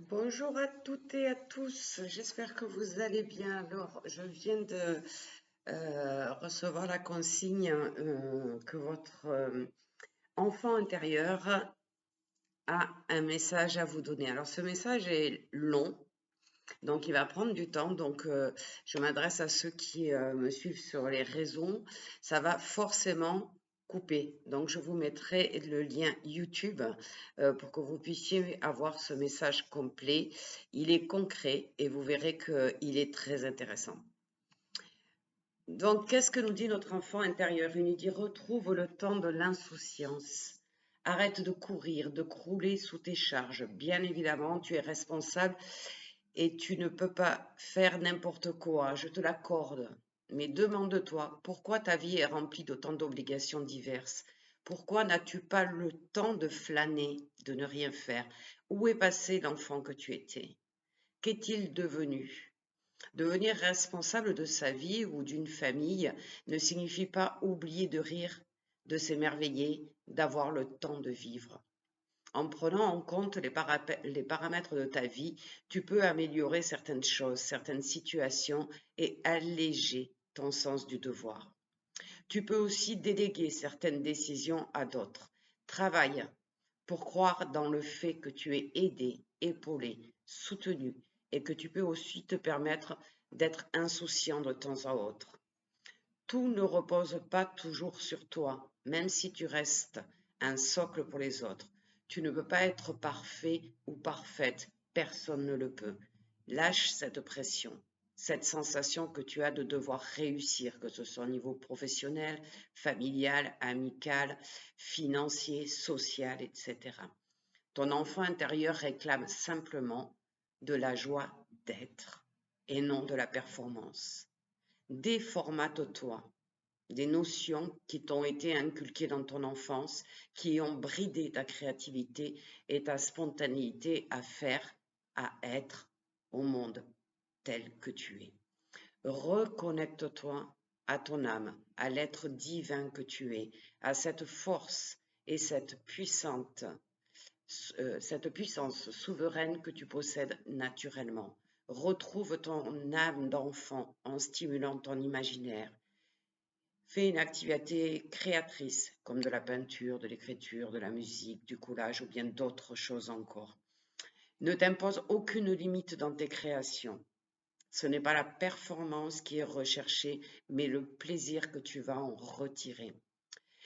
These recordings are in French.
Bonjour à toutes et à tous, j'espère que vous allez bien. Alors, je viens de recevoir la consigne que votre enfant intérieur a un message à vous donner. Alors, ce message est long, donc il va prendre du temps. Donc, je m'adresse à ceux qui me suivent sur les réseaux. Ça va forcément couper. Donc, je vous mettrai le lien YouTube pour que vous puissiez avoir ce message complet. Il est concret et vous verrez qu'il est très intéressant. Donc, qu'est-ce que nous dit notre enfant intérieur? Il nous dit: retrouve le temps de l'insouciance. Arrête de courir, de crouler sous tes charges. Bien évidemment, tu es responsable et tu ne peux pas faire n'importe quoi, je te l'accorde. Mais demande-toi pourquoi ta vie est remplie d'autant d'obligations diverses. Pourquoi n'as-tu pas le temps de flâner, de ne rien faire? Où est passé l'enfant que tu étais? Qu'est-il devenu? Devenir responsable de sa vie ou d'une famille ne signifie pas oublier de rire, de s'émerveiller, d'avoir le temps de vivre. En prenant en compte les paramètres de ta vie, tu peux améliorer certaines choses, certaines situations et alléger ton sens du devoir. Tu peux aussi déléguer certaines décisions à d'autres. Travaille pour croire dans le fait que tu es aidé, épaulé, soutenu et que tu peux aussi te permettre d'être insouciant de temps à autre. Tout ne repose pas toujours sur toi, même si tu restes un socle pour les autres. Tu ne peux pas être parfait ou parfaite, personne ne le peut. Lâche cette pression, cette sensation que tu as de devoir réussir, que ce soit au niveau professionnel, familial, amical, financier, social, etc. Ton enfant intérieur réclame simplement de la joie d'être et non de la performance. Déformate-toi des notions qui t'ont été inculquées dans ton enfance, qui ont bridé ta créativité et ta spontanéité à faire, à être au monde tel que tu es. Reconnecte-toi à ton âme, à l'être divin que tu es, à cette force et cette puissance souveraine que tu possèdes naturellement. Retrouve ton âme d'enfant en stimulant ton imaginaire. Fais une activité créatrice, comme de la peinture, de l'écriture, de la musique, du collage ou bien d'autres choses encore. Ne t'impose aucune limite dans tes créations. Ce n'est pas la performance qui est recherchée, mais le plaisir que tu vas en retirer.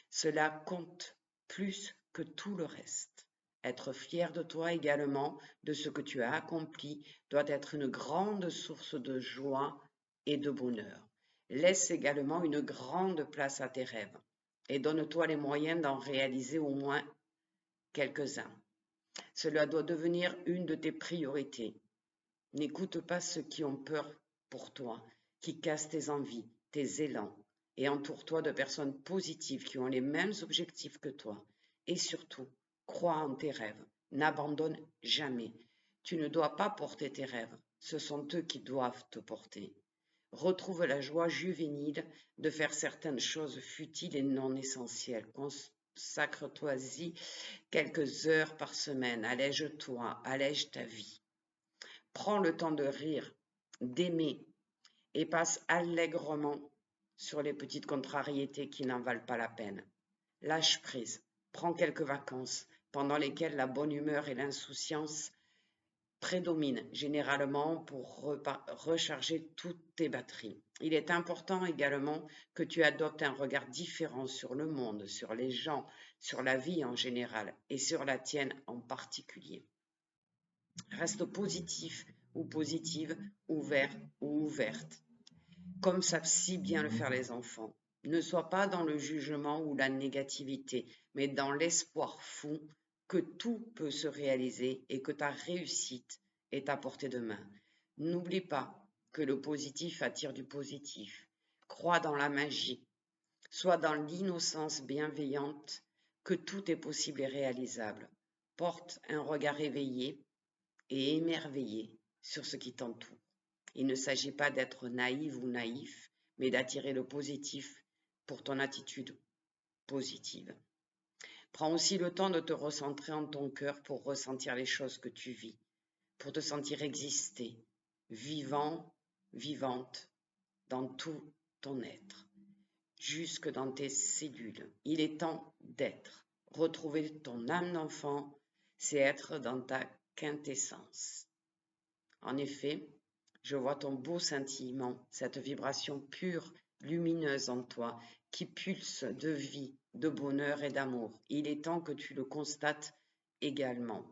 Cela compte plus que tout le reste. Être fier de toi également, de ce que tu as accompli, doit être une grande source de joie et de bonheur. Laisse également une grande place à tes rêves et donne-toi les moyens d'en réaliser au moins quelques-uns. Cela doit devenir une de tes priorités. N'écoute pas ceux qui ont peur pour toi, qui cassent tes envies, tes élans, et entoure-toi de personnes positives qui ont les mêmes objectifs que toi. Et surtout, crois en tes rêves. N'abandonne jamais. Tu ne dois pas porter tes rêves. Ce sont eux qui doivent te porter. Retrouve la joie juvénile de faire certaines choses futiles et non essentielles. Consacre-toi-y quelques heures par semaine. Allège-toi, allège ta vie. Prends le temps de rire, d'aimer et passe allègrement sur les petites contrariétés qui n'en valent pas la peine. Lâche prise, prends quelques vacances pendant lesquelles la bonne humeur et l'insouciance prédominent généralement pour recharger toutes tes batteries. Il est important également que tu adoptes un regard différent sur le monde, sur les gens, sur la vie en général et sur la tienne en particulier. Reste positif ou positive, ouvert ou ouverte, comme savent si bien le faire les enfants. Ne sois pas dans le jugement ou la négativité, mais dans l'espoir fou que tout peut se réaliser et que ta réussite est à portée de main. N'oublie pas que le positif attire du positif. Crois dans la magie. Sois dans l'innocence bienveillante que tout est possible et réalisable. Porte un regard éveillé et émerveillé sur ce qui t'entoure. Il ne s'agit pas d'être naïve ou naïf, mais d'attirer le positif pour ton attitude positive. Prends aussi le temps de te recentrer en ton cœur pour ressentir les choses que tu vis. pour te sentir exister, vivant, vivante, dans tout ton être, jusque dans tes cellules. Il est temps d'être. Retrouver ton âme d'enfant, c'est être dans ta quintessence. En effet, je vois ton beau scintillement, cette vibration pure, lumineuse en toi, qui pulse de vie, de bonheur et d'amour. Il est temps que tu le constates également.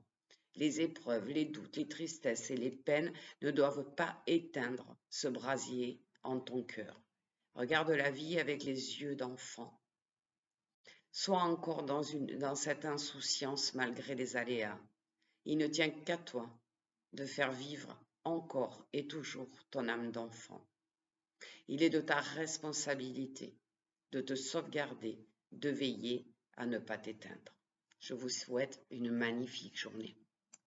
Les épreuves, les doutes, les tristesses et les peines ne doivent pas éteindre ce brasier en ton cœur. Regarde la vie avec les yeux d'enfant. Sois encore dans cette insouciance malgré les aléas. Il ne tient qu'à toi de faire vivre encore et toujours ton âme d'enfant. Il est de ta responsabilité de te sauvegarder, de veiller à ne pas t'éteindre. Je vous souhaite une magnifique journée.